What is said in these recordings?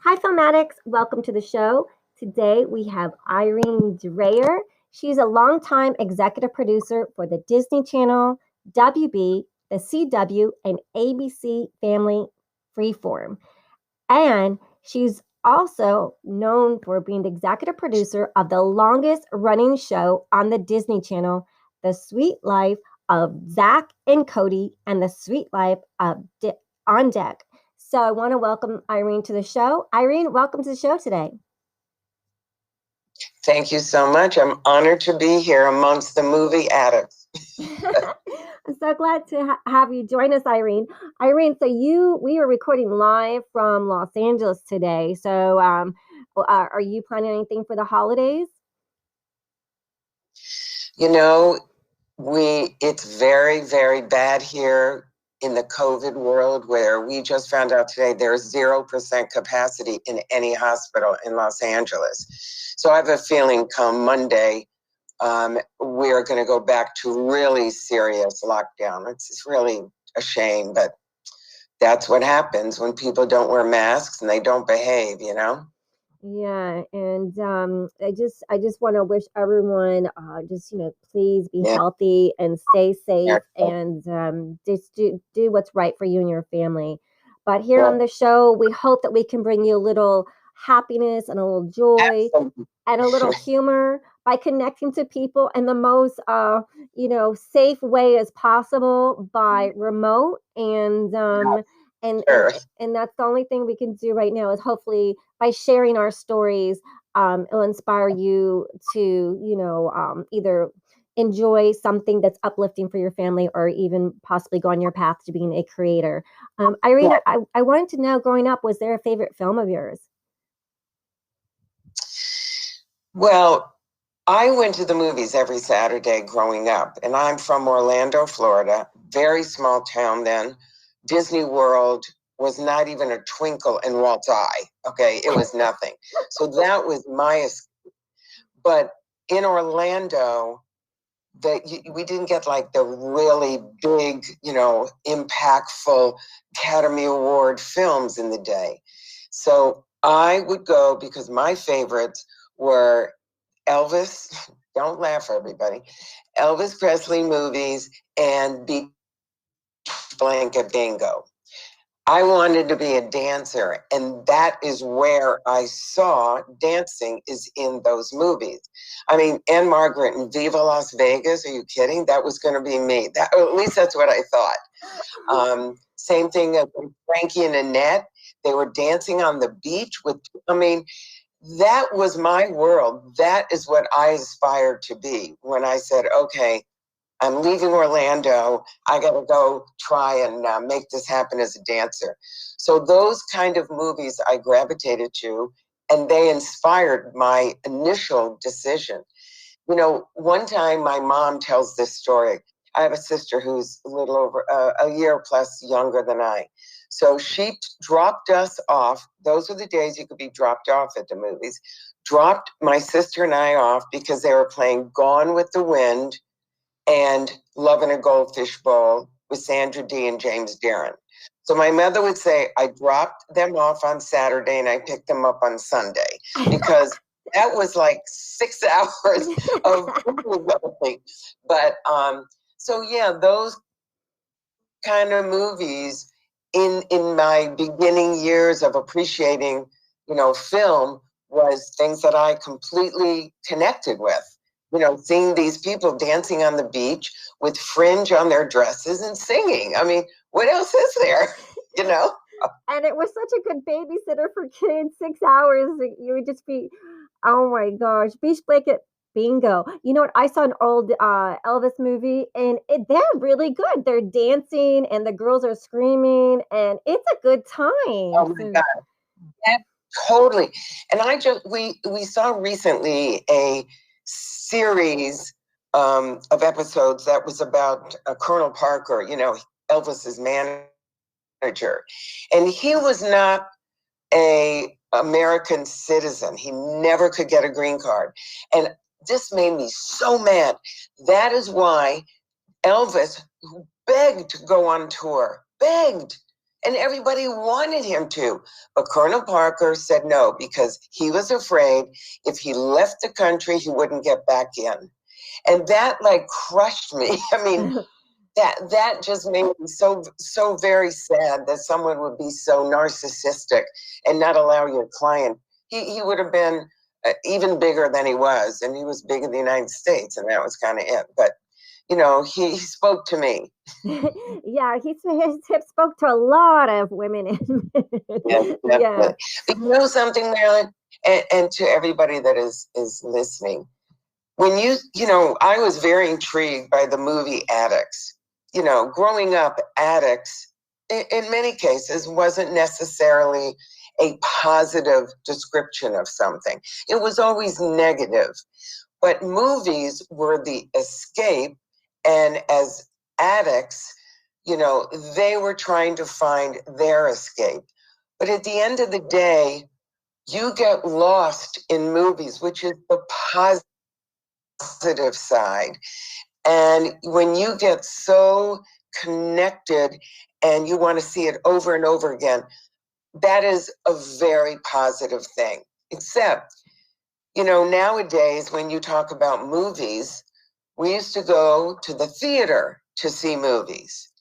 Hi, Filmatics. Welcome to the show. Today we have Irene Dreayer. She's a longtime executive producer for the Disney Channel, WB, the CW, and ABC Family Freeform. And she's also known for being the executive producer of the longest running show on the Disney Channel, The Sweet Life of Zack and Cody, and The Sweet Life of On Deck. So I want to welcome Irene to the show. Irene, welcome to the show today. Thank you so much. I'm honored to be here amongst the movie addicts. I'm so glad to have you join us, Irene. Irene, we are recording live from Los Angeles today. So are you planning anything for the holidays? You know, it's very, very bad here in the COVID world, where we just found out today there's 0% capacity in any hospital in Los Angeles. So I have a feeling come Monday, we're going to go back to really serious lockdown. It's really a shame, but that's what happens when people don't wear masks and they don't behave, you know? Yeah, and I just want to wish everyone please be healthy and stay safe, and just do what's right for you and your family. But here on the show, we hope that we can bring you a little happiness and a little joy and a little humor by connecting to people in the most safe way as possible by remote, and that's the only thing we can do right now, is hopefully by sharing our stories, it'll inspire you to either enjoy something that's uplifting for your family, or even possibly go on your path to being a creator. Irene, I wanted to know, growing up, was there a favorite film of yours? Well, I went to the movies every Saturday growing up, and I'm from Orlando, Florida, very small town then. Disney World was not even a twinkle in Walt's eye, okay? It was nothing. So that was my escape. But in Orlando, we didn't get like the really big, impactful Academy Award films in the day. So I would go because my favorites were Elvis, don't laugh, everybody, Elvis Presley movies, and Beach Blanket Bingo. I wanted to be a dancer, and that is where I saw dancing, is in those movies. I mean, Anne Margaret and Viva Las Vegas, are you kidding? That was going to be me. At least that's what I thought. Same thing as Frankie and Annette. They were dancing on the beach that was my world. That is what I aspired to be when I said, okay, I'm leaving Orlando. I got to go try and make this happen as a dancer. So those kind of movies I gravitated to, and they inspired my initial decision. You know, one time my mom tells this story. I have a sister who's a little over a year plus younger than I. So she dropped us off. Those were the days you could be dropped off at the movies. Dropped my sister and I off because they were playing Gone with the Wind and Love in a Goldfish Bowl with Sandra Dee and James Darren. So my mother would say, I dropped them off on Saturday and I picked them up on Sunday, because that was like 6 hours of going. But so yeah, those kind of movies in my beginning years of appreciating, film, was things that I completely connected with. Seeing these people dancing on the beach with fringe on their dresses and singing. I mean, what else is there? And it was such a good babysitter for kids. 6 hours, you would just be, oh my gosh, Beach Blanket Bingo. You know what? I saw an old Elvis movie, and they're really good. They're dancing, and the girls are screaming, and it's a good time. Oh my God. Yeah, totally. And we saw recently a series of episodes that was about Colonel Parker, Elvis's manager. And he was not a American citizen. He never could get a green card. And this made me so mad. That is why Elvis, who begged to go on tour, begged, And everybody wanted him to. But Colonel Parker said no, because he was afraid if he left the country, he wouldn't get back in. And that like crushed me. I mean, that just made me so very sad that someone would be so narcissistic and not allow your client. He would have been even bigger than he was, and he was big in the United States, and that was kind of it. But he spoke to me. Yeah, he spoke to a lot of women. Yeah, Yeah. But you know something, Marilyn, and to everybody that is listening, when I was very intrigued by the movie Addicts. Growing up, addicts, in many cases, wasn't necessarily a positive description of something. It was always negative. But movies were the escape, and as addicts, they were trying to find their escape. But at the end of the day, you get lost in movies, which is the positive side. And when you get so connected and you want to see it over and over again, that is a very positive thing. Except, nowadays, when you talk about movies, we used to go to the theater to see movies.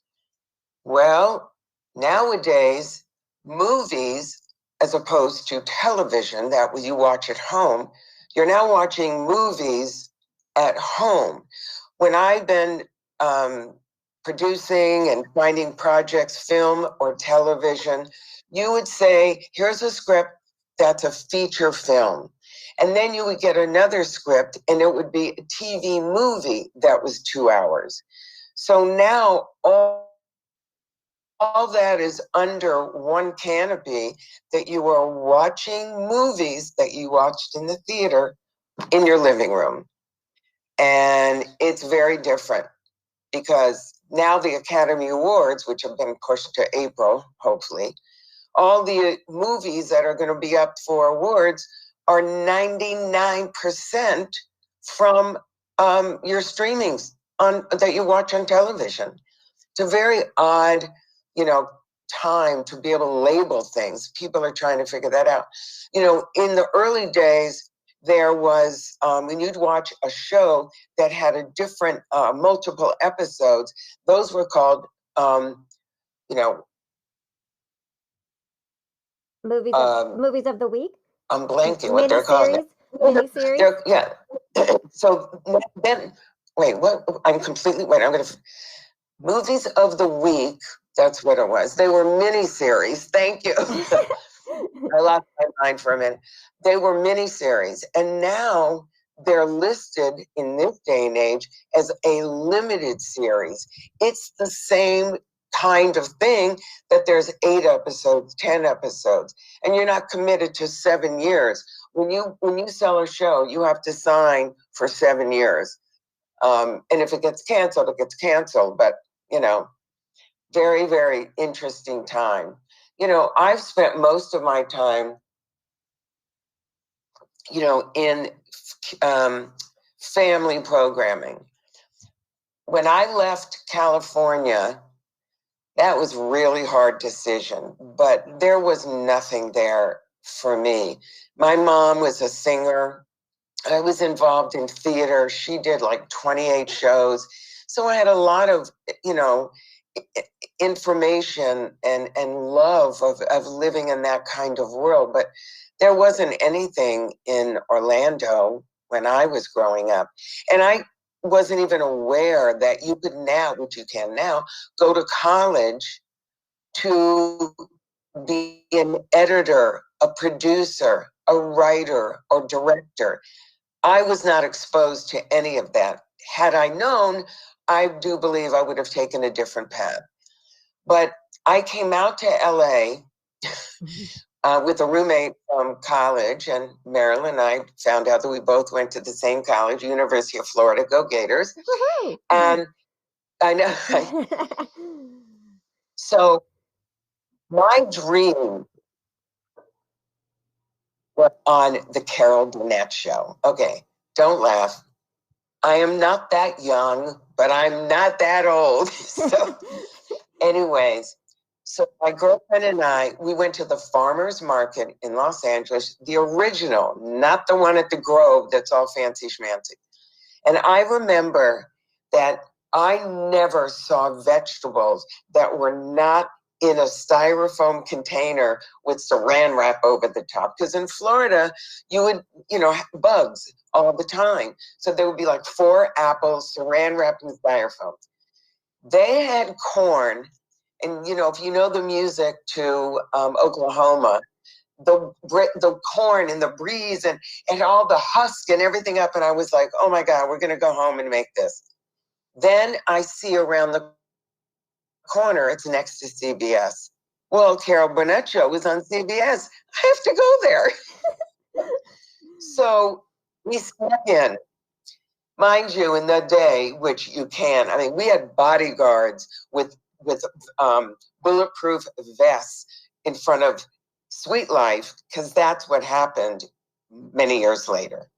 Well, nowadays, movies, as opposed to television that you watch at home, you're now watching movies at home. When I've been producing and finding projects, film or television, you would say, here's a script that's a feature film. And then you would get another script and it would be a TV movie that was 2 hours. So now all that is under one canopy, that you are watching movies that you watched in the theater in your living room. And it's very different because now the Academy Awards, which have been pushed to April, hopefully, all the movies that are going to be up for awards are 99% from your streamings that you watch on television. It's a very odd, time to be able to label things. People are trying to figure that out. In the early days, there was, when you'd watch a show that had a different, multiple episodes, those were called, movies of the week. I'm blanking what they're called. Miniseries. Yeah. So then, wait, what? I'm going to. Movies of the week, that's what it was. They were miniseries. Thank you. I lost my mind for a minute. They were miniseries. And now they're listed in this day and age as a limited series. It's the same kind of thing, that there's 8 episodes, 10 episodes, and you're not committed to 7 years. When you sell a show, you have to sign for 7 years. And if it gets canceled, it gets canceled. But very, very interesting time. I've spent most of my time, in family programming. When I left California, that was a really hard decision, but there was nothing there for me. My mom was a singer. I was involved in theater. She did like 28 shows. So I had a lot of, information and love of living in that kind of world. But there wasn't anything in Orlando when I was growing up. And I wasn't even aware that you could now, which you can now, go to college to be an editor, a producer, a writer, or director. I was not exposed to any of that. Had I known, I do believe I would have taken a different path. But I came out to LA with a roommate from college, and Marilyn and I found out that we both went to the same college, University of Florida. Go Gators. Woohoo! And I know. So my dream was on the Carol Burnett show. Okay, don't laugh. I am not that young, but I'm not that old. So anyways, So my girlfriend and I, we went to the farmer's market in Los Angeles, the original, not the one at the Grove that's all fancy schmancy. And I remember that I never saw vegetables that were not in a styrofoam container with saran wrap over the top. Because in Florida, you would, have bugs all the time. So there would be like 4 apples saran wrapped in styrofoam. They had corn, and if you know the music to Oklahoma, the corn and the breeze and all the husk and everything up, and I was like, oh my God, we're gonna go home and make this. Then I see around the corner, it's next to CBS. Well, Carol Burnett show was on CBS. I have to go there. So we snuck in. Mind you, in the day, which you can, I mean, we had bodyguards with bulletproof vests in front of Sweet Life, because that's what happened many years later.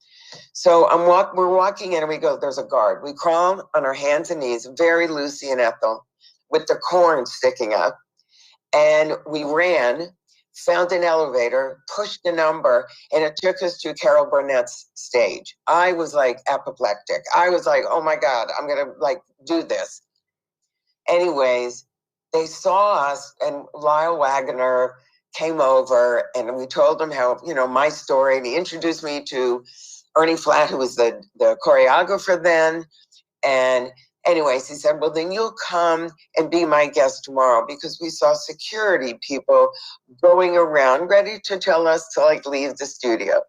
So we're walking in and we go, there's a guard. We crawl on our hands and knees, very Lucy and Ethel, with the corn sticking up. And we ran, found an elevator, pushed the number, and it took us to Carol Burnett's stage. I was like apoplectic. I was like, oh my God, I'm going to do this. Anyways, they saw us, and Lyle Wagner came over, and we told him how, my story, and he introduced me to Ernie Flatt, who was the choreographer then. And anyways, he said, well, then you'll come and be my guest tomorrow, because we saw security people going around ready to tell us to leave the studio.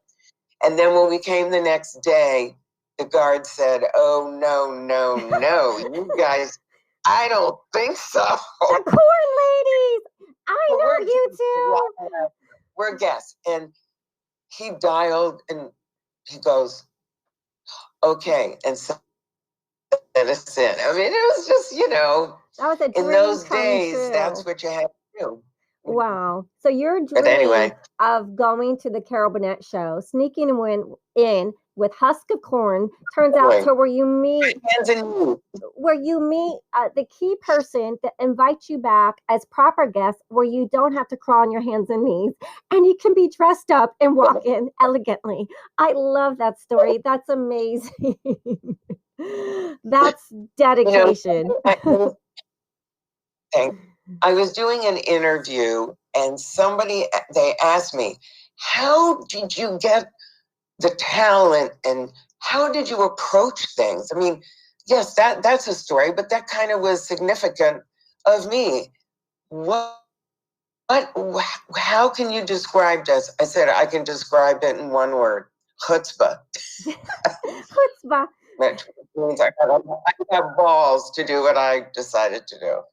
And then when we came the next day, the guard said, oh, no, you guys, I don't think so. The corn ladies! I know you two! We're guests. And he dialed and he goes, okay, and so let us in. I mean, it was just, that was a dream in those come days, true. that's what you had to do. Wow. So your dream of going to the Carol Burnett show, sneaking in with husk of corn, turns out to where you meet the key person that invites you back as proper guests, where you don't have to crawl on your hands and knees, and you can be dressed up and walk in elegantly. I love that story. That's amazing. That's dedication. I was doing an interview, and they asked me, how did you get the talent and how did you approach things? I mean, yes, that's a story, but that kind of was significant of me. How can you describe this? I said, I can describe it in one word: chutzpah. Chutzpah. Which means I have balls to do what I decided to do.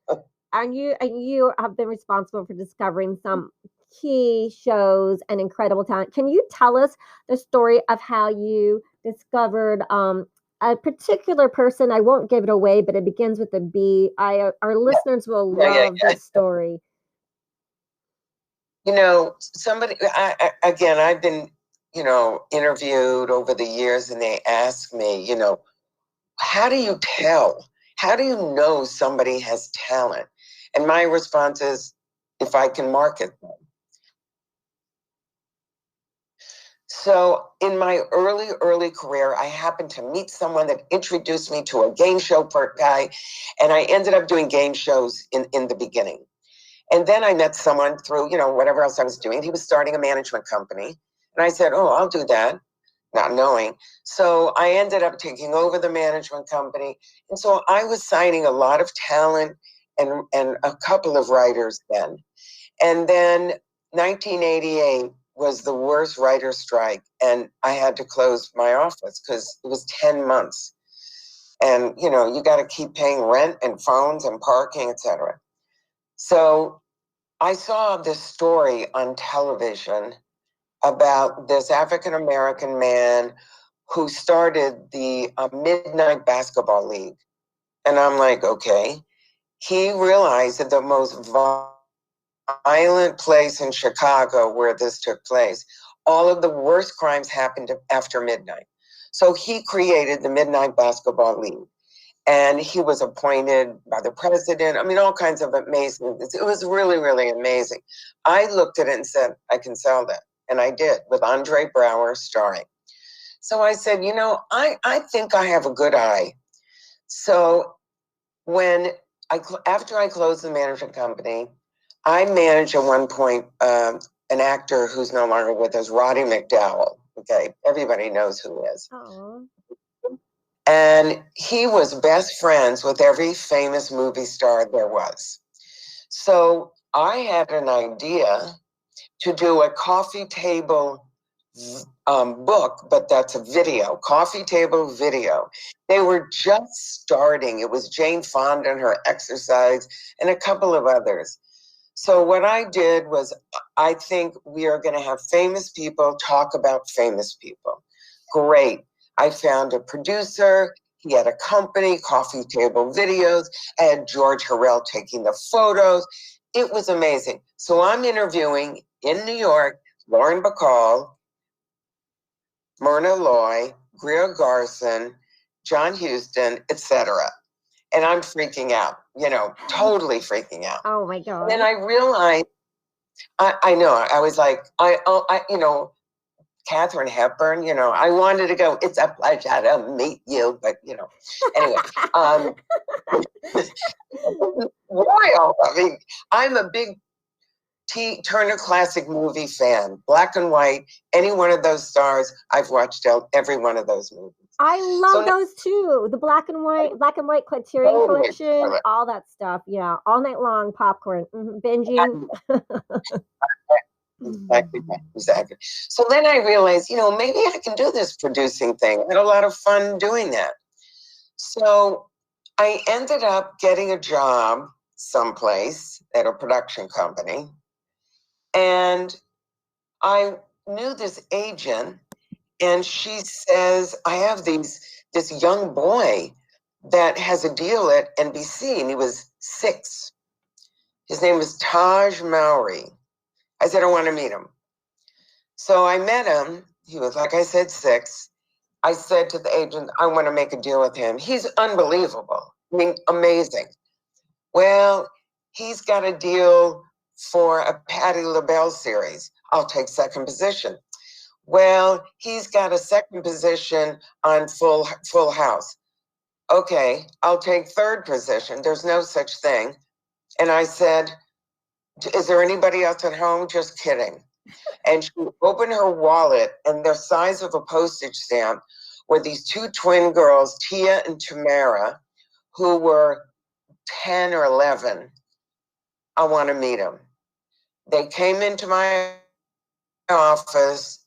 And you have been responsible for discovering some key shows and incredible talent. Can you tell us the story of how you discovered a particular person? I won't give it away, but it begins with a B. Our listeners will love this story. Somebody, I've been, interviewed over the years, and they ask me, how do you tell? How do you know somebody has talent? And my response is, if I can market them. So in my early career, I happened to meet someone that introduced me to a game show guy, and I ended up doing game shows in the beginning. And then I met someone through, whatever else I was doing. He was starting a management company. And I said, oh, I'll do that, not knowing. So I ended up taking over the management company. And so I was signing a lot of talent and a couple of writers then. And then 1988 was the worst writer's strike. And I had to close my office because it was 10 months. And, you got to keep paying rent and phones and parking, et cetera. So I saw this story on television about this African-American man who started the Midnight Basketball League. And I'm like, okay. He realized that the most violent place in Chicago where this took place, all of the worst crimes happened after midnight. So he created the Midnight Basketball League. And he was appointed by the president. I mean, all kinds of amazing. It was really, really amazing. I looked at it and said, I can sell that. And I did, with Andre Braugher starring. So I said, I think I have a good eye. So after I closed the management company, I managed at one point an actor who's no longer with us, Roddy McDowell. Okay, everybody knows who he is. Oh. And he was best friends with every famous movie star there was. So I had an idea to do a coffee table book, but that's a video, coffee table video. They were just starting. It was Jane Fonda and Her Exercise and a couple of others. So what I did was, I think we are going to have famous people talk about famous people. Great. I found a producer. He had a company, Coffee Table Videos. I had George Harrell taking the photos. It was amazing. So I'm interviewing in New York, Lauren Bacall, Myrna Loy, Greer Garson, John Huston, etc. And I'm freaking out, totally freaking out. Oh my God. And then I realized, I know, I was like, Katharine Hepburn, I wanted to go, it's a pleasure to meet you, but, anyway. Royal, I mean, I'm a big Turner Classic Movie fan, black and white, any one of those stars, I've watched every one of those movies. I love those too. The black and white Criterion collection, all that stuff. Yeah, all night long, popcorn, binging. Exactly. So then I realized, maybe I can do this producing thing. I had a lot of fun doing that. So I ended up getting a job someplace at a production company. And I knew this agent, and she says, I have this young boy that has a deal at NBC, and he was 6. His name was Taj Mowry. I said, I want to meet him. So I met him. He was, like I said, 6. I said to the agent, I want to make a deal with him. He's unbelievable. I mean, amazing. Well, he's got a deal for a Patti LaBelle series. I'll take second position. Well, he's got a second position on Full House. Okay, I'll take third position. There's no such thing. And I said, is there anybody else at home? Just kidding. And she opened her wallet, and the size of a postage stamp were these 2 twin girls, Tia and Tamara, who were 10 or 11. I want to meet them. They came into my office.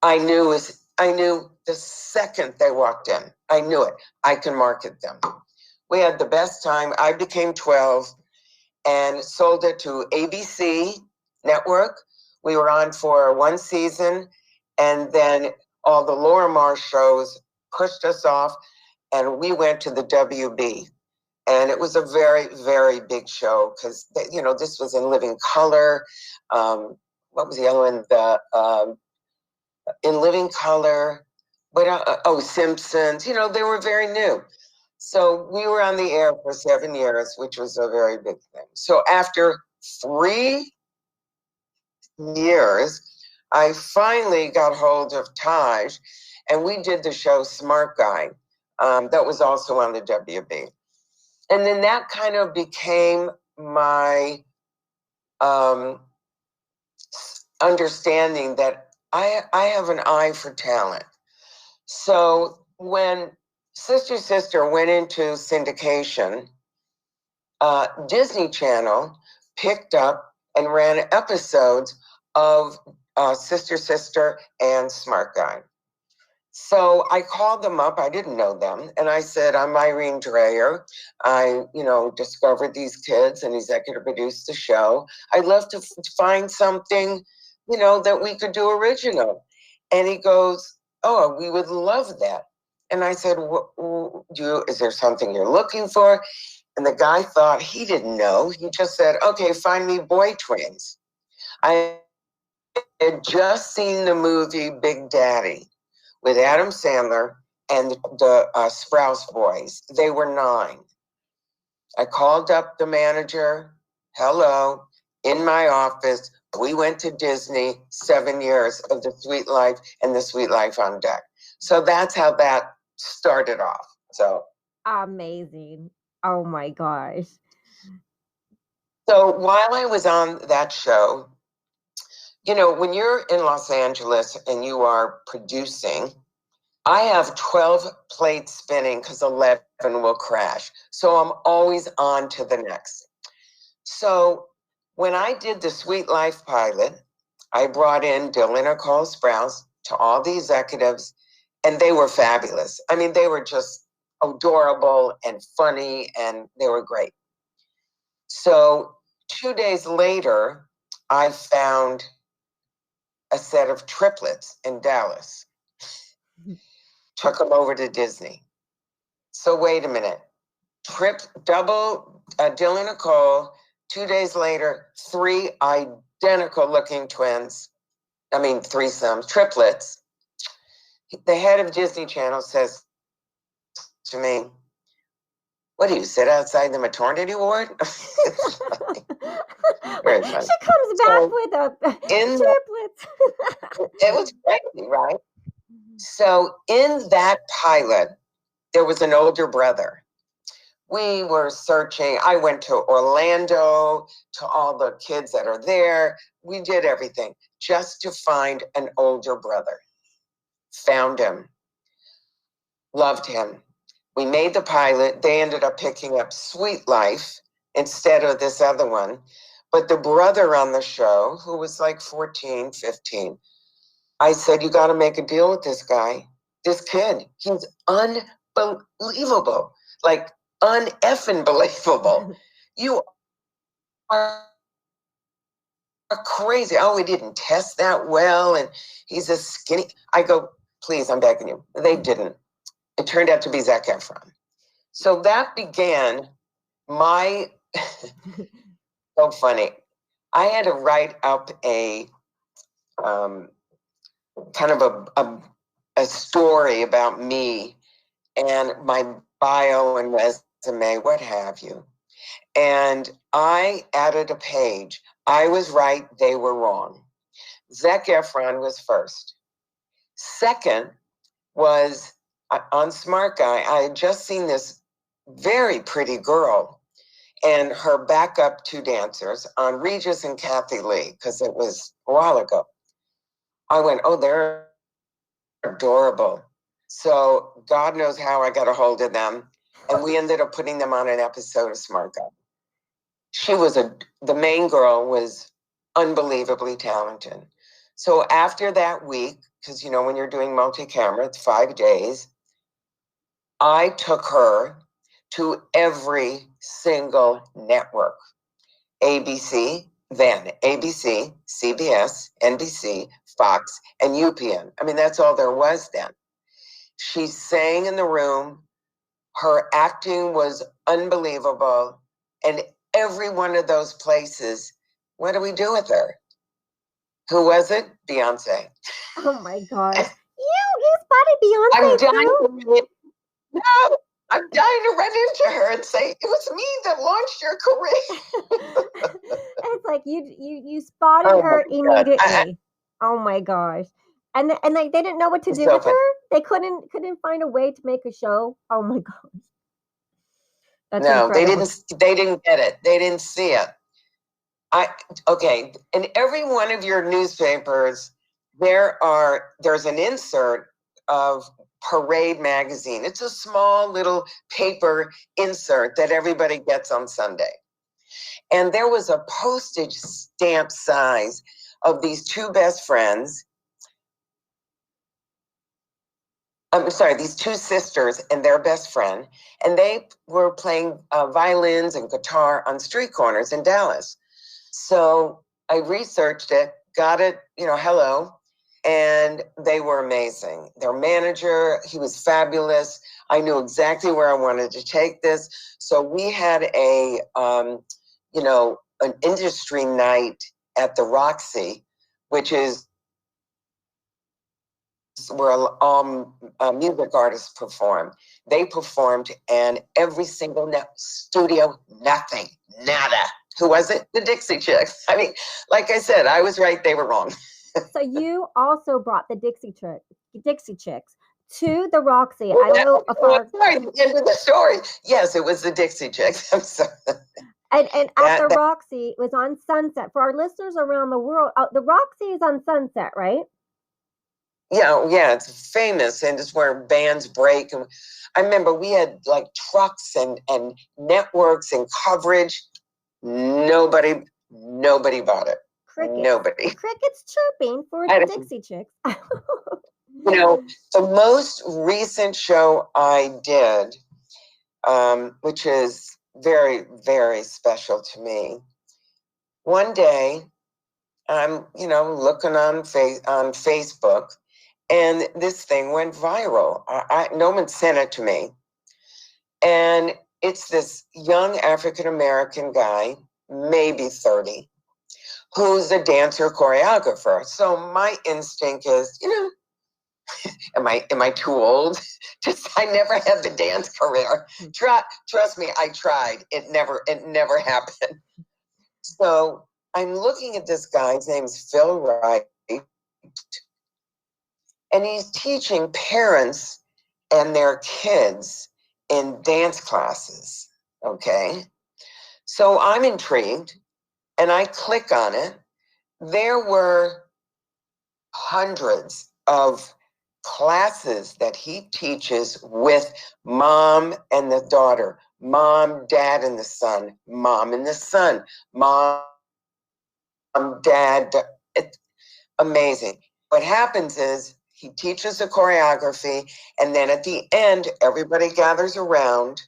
I knew the second they walked in. I knew it. I can market them. We had the best time. I became 12 and sold it to ABC Network. We were on for 1 season, and then all the Lorimar shows pushed us off, and we went to the WB. And it was a very, very big show because, this was in living color. What was the other one? In living color. Simpsons. They were very new. So we were on the air for 7 years, which was a very big thing. So after 3 years, I finally got hold of Taj, and we did the show Smart Guy. That was also on the WB. And then that kind of became my understanding that I have an eye for talent. So when Sister went into syndication, Disney Channel picked up and ran episodes of Sister and Smart Guy. So I called them up. I didn't know them. And I said, I'm Irene Dreayer. I, discovered these kids and executive produced the show. I'd love to find something, that we could do original. And he goes, oh, we would love that. And I said, is there something you're looking for? And the guy thought, he didn't know. He just said, okay, find me boy twins. I had just seen the movie Big Daddy with Adam Sandler and the Sprouse boys. They were 9. I called up the manager. Hello, in my office. We went to Disney, 7 years of the Sweet Life and the Sweet Life on Deck. So that's how that started off. So amazing. Oh my gosh. So while I was on that show, when you're in Los Angeles and you are producing, I have 12 plates spinning because 11 will crash. So I'm always on to the next. So when I did the Sweet Life pilot, I brought in Dylan or Cole Sprouse to all the executives, and they were fabulous. I mean, they were just adorable and funny, and they were great. So 2 days later, I found a set of triplets in Dallas. Took them over to Disney. So wait a minute. Double Dylan and Cole. 2 days later, 3 identical looking twins. I mean, threesomes, triplets. The head of Disney Channel says to me, "What do you sit outside the maternity ward?" Very funny. She comes back with triplets. It was crazy, right? So in that pilot, there was an older brother. We were searching. I went to Orlando, to all the kids that are there. We did everything just to find an older brother. Found him. Loved him. We made the pilot. They ended up picking up Sweet Life instead of this other one. But the brother on the show, who was like 14, 15, I said, "You got to make a deal with this guy. This kid, he's unbelievable. Like, un-effing believable. You are crazy. Oh, we didn't test that well, and he's a skinny." I go, "Please, I'm begging you." They didn't. It turned out to be Zac Efron. So that began my, so funny. I had to write up a kind of a story about me and my bio and resume, what have you. And I added a page. I was right, they were wrong. Zac Efron was first. Second was on Smart Guy. I had just seen this very pretty girl and her backup 2 dancers on Regis and Kathy Lee, because it was a while ago. I went, "Oh, they're adorable." So God knows how I got a hold of them. And we ended up putting them on an episode of Smart Guy. The main girl was unbelievably talented. So after that week, because when you're doing multi-camera, it's 5 days, I took her to every single network. ABC, CBS, NBC, Fox, and UPN. I mean, that's all there was then. She sang in the room. Her acting was unbelievable. And every one of those places, what do we do with her? Who was it? Beyonce. Oh my gosh. You spotted Beyonce too? No, I'm dying to run into her and say, "It was me that launched your career." It's like you spotted her immediately. Oh my gosh. And they didn't know what to do with her? They couldn't find a way to make a show? Oh my gosh. That's incredible. They didn't get it. They didn't see it. In every one of your newspapers, there's an insert of Parade magazine. It's a small little paper insert that everybody gets on Sunday. And there was a postage stamp size of these 2 best friends. These 2 sisters and their best friend. And they were playing violins and guitar on street corners in Dallas. So I researched it, got it, hello. And they were amazing. Their manager, he was fabulous. I knew exactly where I wanted to take this. So we had an industry night at the Roxy, which is where all music artists perform. They performed, and every single studio, nothing, nada. Who was it? The Dixie Chicks. I mean, like I said, I was right, they were wrong. So you also brought the Dixie Chicks to the Roxy. I don't know if sorry, the end of the story. Yes, it was the Dixie Chicks. I'm sorry. And at the Roxy, it was on Sunset. For our listeners around the world, the Roxy is on Sunset, right? Yeah, it's famous, and it's where bands break. And I remember we had like trucks and networks and coverage. Nobody bought it. Crickets. Nobody. Crickets chirping for the Dixie Chicks. The most recent show I did, which is very, very special to me. One day, I'm, looking on Facebook, and this thing went viral. No one sent it to me. And it's this young African-American guy, maybe 30, who's a dancer choreographer. So my instinct is, am I too old? I never had the dance career. Trust me, I tried. It never happened. So I'm looking at this guy. His name's Phil Wright, and he's teaching parents and their kids in dance classes. Okay, so I'm intrigued, and I click on it. There were hundreds of classes that he teaches with mom and the daughter, mom, dad, and the son, mom and the son, mom, dad. It's amazing. What happens is he teaches the choreography, and then at the end, everybody gathers around,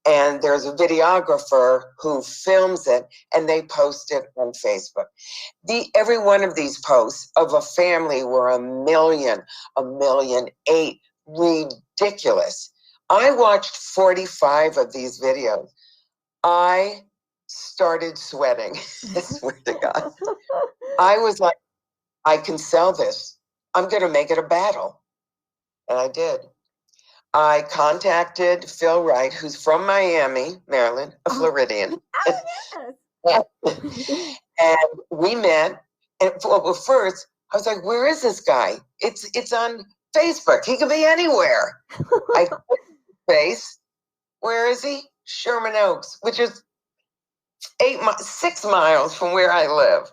and there's a videographer who films it, and they post it on Facebook. Every one of these posts of a family were 1,800,000. Ridiculous. I watched 45 of these videos. I started sweating. I swear to God. I was like, I can sell this. I'm going to make it a battle. And I did. I contacted Phil Wright, who's from Miami, Maryland, a Floridian. Yes. And we met. And first, I was like, where is this guy? It's on Facebook. He could be anywhere. I put face. Where is he? Sherman Oaks, which is 6 miles from where I live.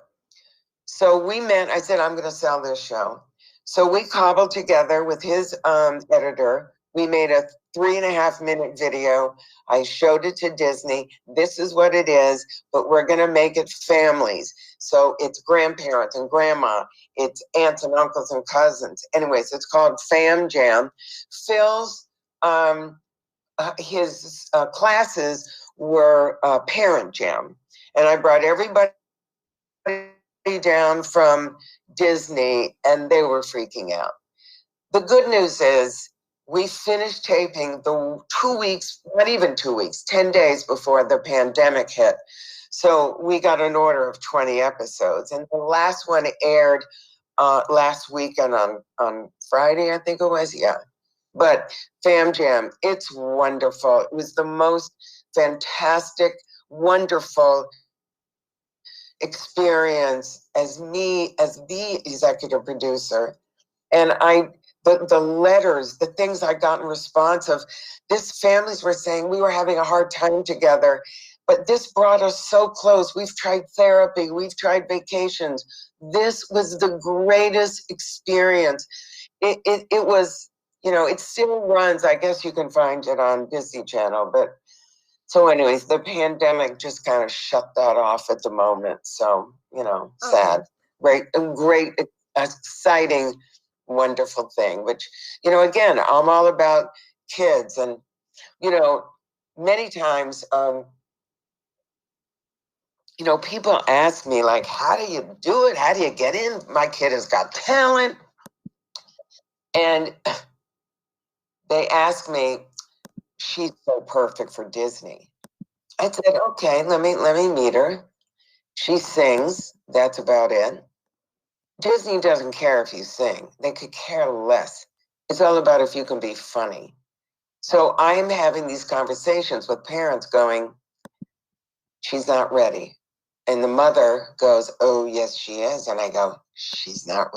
So we met. I said, I'm going to sell this show. So we cobbled together with his editor. We made a 3.5-minute video. I showed it to Disney. This is what it is, but we're going to make it families. So it's grandparents and grandma. It's aunts and uncles and cousins. Anyways, it's called Fam Jam. Phil's, his classes were Parent Jam. And I brought everybody down from Disney, and they were freaking out. The good news is we finished taping the 2 weeks, not even 2 weeks, 10 days before the pandemic hit. So we got an order of 20 episodes, and the last one aired last weekend on Friday, I think it was. Yeah. But Fam Jam, it's wonderful. It was the most fantastic, wonderful experience as the executive producer. And the letters, the things I got in response of this, families were saying we were having a hard time together, but this brought us so close. We've tried therapy, we've tried vacations. This was the greatest experience. It was, it still runs. I guess you can find it on Disney Channel, but so anyways, the pandemic just kind of shut that off at the moment. So, sad. Great, exciting, wonderful thing, which, again, I'm all about kids. And, many times, people ask me, like, how do you do it? How do you get in? My kid has got talent. And they ask me, she's so perfect for Disney. I said, okay, let me meet her. She sings. That's about it. Disney doesn't care if you sing. They could care less. It's all about if you can be funny. So I am having these conversations with parents going, she's not ready. And the mother goes, oh, yes, she is. And I go, she's not ready.